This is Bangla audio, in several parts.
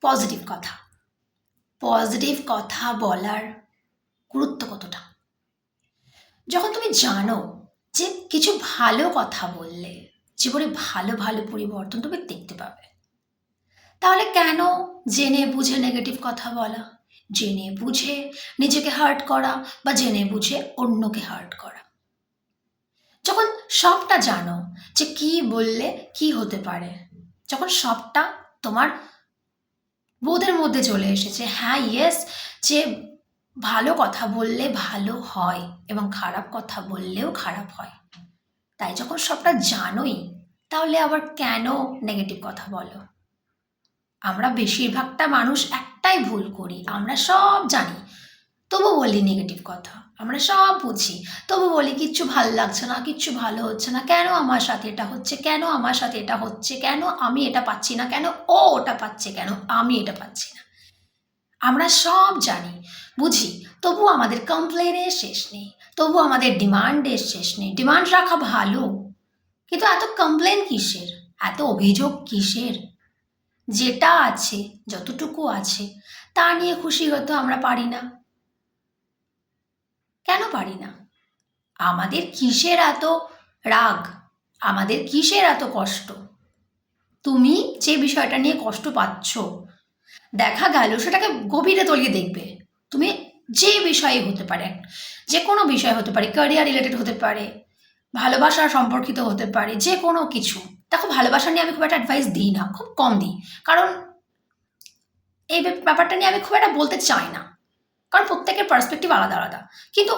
পজিটিভ কথা। পজিটিভ কথা বলার গুরুত্ব কতটা? যখন তুমি জানো যে কিছু ভালো কথা বললে জীবনে ভালো ভালো পরিবর্তন তুমি দেখতে পাবে, তাহলে কেন জেনে বুঝে নেগেটিভ কথা বলা, জেনে বুঝে নিজেকে হার্ট করা বা জেনে বুঝে অন্যকে হার্ট করা? যখন সবটা জানো যে কি বললে কি হতে পারে, যখন সবটা তোমার বোধের মধ্যে চলে এসেছে, হ্যাঁ ইয়েস, যে ভালো কথা বললে ভালো হয় এবং খারাপ কথা বললেও খারাপ হয়, তাই যখন সবটা জানোই, তাহলে আবার কেন নেগেটিভ কথা বলো? আমরা বেশিরভাগটা মানুষ একটাই ভুল করি, আমরা সব জানি তবু বলি নেগেটিভ কথা। আমরা সব বুঝি তবু বলি কিচ্ছু ভালো লাগছে না, কিচ্ছু ভালো হচ্ছে না, কেন আমার সাথে এটা হচ্ছে, কেন আমার সাথে এটা হচ্ছে, কেন আমি এটা পাচ্ছি না, কেন ও ওটা পাচ্ছে, কেন আমি এটা পাচ্ছি না। আমরা সব জানি, বুঝি, তবু আমাদের কমপ্লেনের শেষ নেই, তবু আমাদের ডিমান্ডের শেষ নেই। ডিমান্ড রাখা ভালো, কিন্তু এত কমপ্লেন কিসের, এত অভিযোগ কিসের? যেটা আছে, যতটুকু আছে তা নিয়ে খুশি হতে আমরা পারি না। কেন পারি না? আমাদের কিসের এত রাগ, আমাদের কিসের এত কষ্ট? তুমি যে বিষয়টা নিয়ে কষ্ট পাচ্ছ, দেখা গেল সেটাকে গভীরে তলিয়ে দেখবে। তুমি যে বিষয়ে হতে পারে, যে কোনো বিষয় হতে পারে, ক্যারিয়ার রিলেটেড হতে পারে, ভালোবাসা সম্পর্কিত হতে পারে, যে কোনো কিছু। দেখো, ভালোবাসা নিয়ে আমি খুব একটা অ্যাডভাইস দিই না, খুব কম দিই, কারণ এই ব্যাপারটা নিয়ে আমি খুব একটা বলতে চাই না, কারণ প্রত্যেকের পার্সপেক্টিভ আলাদা আলাদা। কিন্তু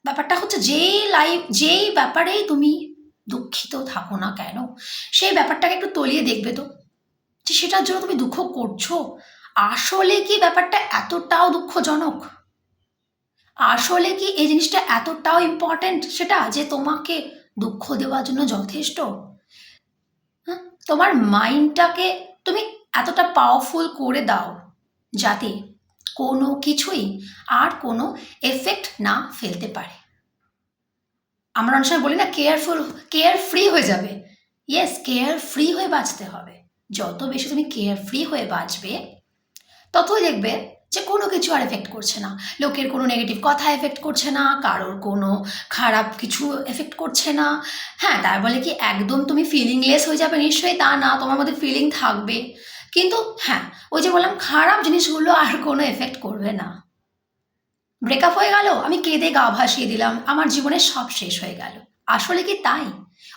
ব্যাপারটা হচ্ছে, যেই ব্যাপারেই তুমি দুঃখিত থাকো না কেন, সেই ব্যাপারটাকে একটু তলিয়ে দেখবে তো, যে সেটার জন্য তুমি দুঃখ করছো, আসলে কি ব্যাপারটা এতটাও দুঃখজনক? আসলে কি এই জিনিসটা এতটাও ইম্পর্ট্যান্ট সেটা, যে তোমাকে দুঃখ দেওয়ার জন্য যথেষ্ট? হ্যাঁ, তোমার মাইন্ডটাকে তুমি এতটা পাওয়ারফুল করে দাও যাতে কোনো কিছুই আর কোনো এফেক্ট না ফেলতে পারে। আমরা অনেক সময় বলি না, কেয়ার ফ্রি হয়ে যাবে। ইয়েস, কেয়ার ফ্রি হয়ে বাঁচতে হবে। যত বেশি তুমি কেয়ার ফ্রি হয়ে বাঁচবে, ততই দেখবে যে কোনো কিছু আর এফেক্ট করছে না। লোকের কোনো নেগেটিভ কথা এফেক্ট করছে না, কারোর কোনো খারাপ কিছু এফেক্ট করছে না। হ্যাঁ, তার বলে কি একদম তুমি ফিলিংলেস হয়ে যাবে? নিশ্চয়ই তা না, তোমার মধ্যে ফিলিং থাকবে। কিন্তু হ্যাঁ, ওই যে বললাম, খারাপ জিনিসগুলো আর কোনো এফেক্ট করবে না। ব্রেকআপ হয়ে গেল, আমি কেঁদে গা ভাসিয়ে দিলাম, আমার জীবনের সব শেষ হয়ে গেল। আসলে কি তাই?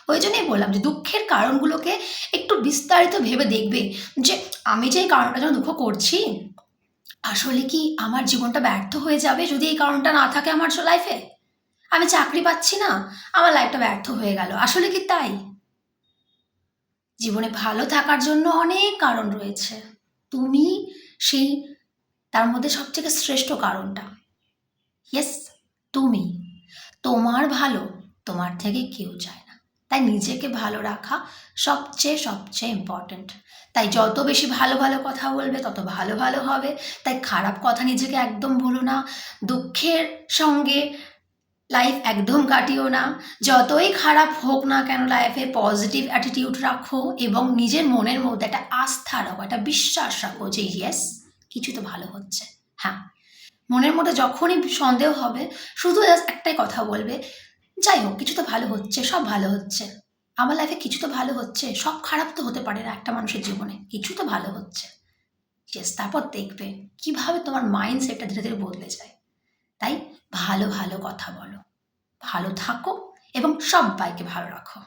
ওই জন্যই বললাম যে দুঃখের কারণগুলোকে একটু বিস্তারিত ভেবে দেখবে, যে আমি যে এই কারণটার জন্য দুঃখ করছি, আসলে কি আমার জীবনটা ব্যর্থ হয়ে যাবে যদি এই কারণটা না থাকে আমার লাইফে? আমি চাকরি পাচ্ছি না, আমার লাইফটা ব্যর্থ হয়ে গেল, আসলে কি তাই? জীবনে ভালো থাকার জন্য অনেক কারণ রয়েছে, তুমি সেই তার মধ্যে সবথেকে শ্রেষ্ঠ কারণটা, ইয়েস, তুমি। তোমার ভালো তোমার থেকে কেউ চায় না, তাই নিজেকে ভালো রাখা সবচেয়ে সবচেয়ে ইম্পর্ট্যান্ট। তাই যত বেশি ভালো ভালো কথা বলবে তত ভালো ভালো হবে। তাই খারাপ কথা নিজেকে একদম বলো না, দুঃখের সঙ্গে লাইফ একদম কাটিও না। যতই খারাপ হোক না কেন লাইফে, পজিটিভ অ্যাটিটিউড রাখো এবং নিজের মনের মধ্যে একটা আস্থা রাখো, একটা বিশ্বাস রাখো যে ইয়েস, কিছু তো ভালো হচ্ছে। হ্যাঁ, মনের মধ্যে যখনই সন্দেহ হবে, শুধু জাস্ট একটাই কথা বলবে, যাই হোক, কিছু তো ভালো হচ্ছে, সব ভালো হচ্ছে, আমার লাইফে কিছু তো ভালো হচ্ছে, সব খারাপ তো হতে পারে না একটা মানুষের জীবনে, কিছু তো ভালো হচ্ছে। ইয়েস, তারপর দেখবে কিভাবে তোমার মাইন্ডসেটটা ধীরে ধীরে বদলে যায়। তাই ভালো ভালো কথা বলো, ভালো থাকো এবং সবাইকে ভালো রাখো।